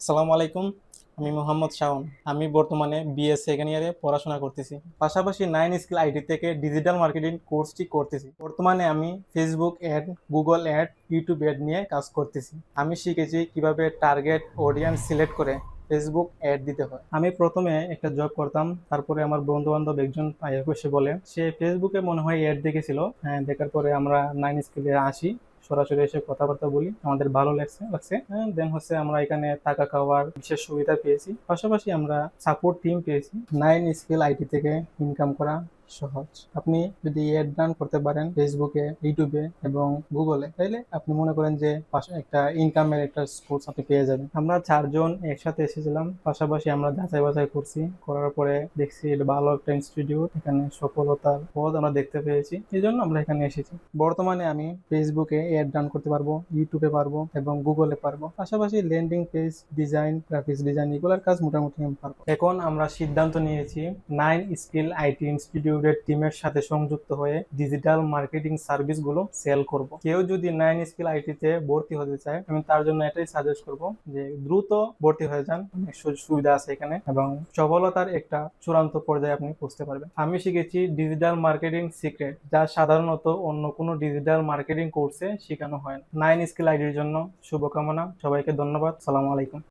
আসসালামু আলাইকুম। আমি মোহাম্মদ শাওন। আমি বর্তমানে বিএ সেকেন্ড ইয়ারে পড়াশোনা করতেছি। পাশাপাশি 9 স্কিল আইটি থেকে ডিজিটাল মার্কেটিং কোর্সটি করতেছি। বর্তমানে আমি Facebook ad, Google ad, YouTube add নিয়ে কাজ করতেছি। আমি শিখেছি কিভাবে টার্গেট অডিয়েন্স সিলেক্ট করে ফেসবুক অ্যাড দিতে হয়। আমি প্রথমে একটা জব করতাম, তারপরে আমার বন্ধু বান্ধব একজন এসে বলে সে ফেসবুকে মনে হয় অ্যাড দেখেছিল। হ্যাঁ, দেখার পরে আমরা 9 স্কিলে আসি, সরাসরি এসে কথাবার্তা বলি, আমাদের ভালো লাগছে। দেন হচ্ছে আমরা এখানে থাকা খাওয়ার বিশেষ সুবিধা পেয়েছি, পাশাপাশি আমরা সাপোর্ট টিম পেয়েছি। 9 স্কিল আইটি থেকে ইনকাম করা সহজ। আপনি যদি অ্যাড রান করতে পারেন ফেসবুকে, ইউটিউবে এবং গুগলে, তাইলে আপনি মনে করেন যে পাশে একটা ইনকামের একটা সোর্স আপনি পেয়ে যাবেন। আমরা 4 জন একসাথে এসেছিলাম, পাশাপাশি আমরা যাচাই বাছাই করছি, করার পরে দেখছি এটা ভালো একটা ইনস্টিটিউট, এখানে সফলতার পথ আমরা দেখতে পেয়েছি, এই জন্য আমরা এখানে এসেছি। বর্তমানে আমি ফেসবুকে অ্যাড রান করতে পারবো, ইউটিউবে পারবো এবং গুগলে পারবো, পাশাপাশি landing page design, graphics design, এগুলোর কাজ মোটামুটি আমি পারবো। এখন আমরা সিদ্ধান্ত নিয়েছি 9 স্কিল আইটি ইনস্টিটিউটের টিমের সাথে সংযুক্ত হয়ে ডিজিটাল মার্কেটিং সার্ভিস গুলো সেল করব। কেউ যদি 9 স্কিল আইটি তে ভর্তি হতে চায়, আমি তার জন্য এটাই সাজেস্ট করব যে দ্রুত ভর্তি হয়ে যান, অনেক সুযোগ সুবিধা আছে এখানে এবং সফলতার একটা চূড়ান্ত পর্যায়ে আপনি পৌঁছতে পারবেন। আমি শিখেছি ডিজিটাল মার্কেটিং সিক্রেট, যা সাধারণত অন্য কোনো ডিজিটাল মার্কেটিং কোর্সে শেখানো হয় না। 9 স্কিল আইডির জন্য শুভকামনা। সবাইকে ধন্যবাদ। সালামু আলাইকুম।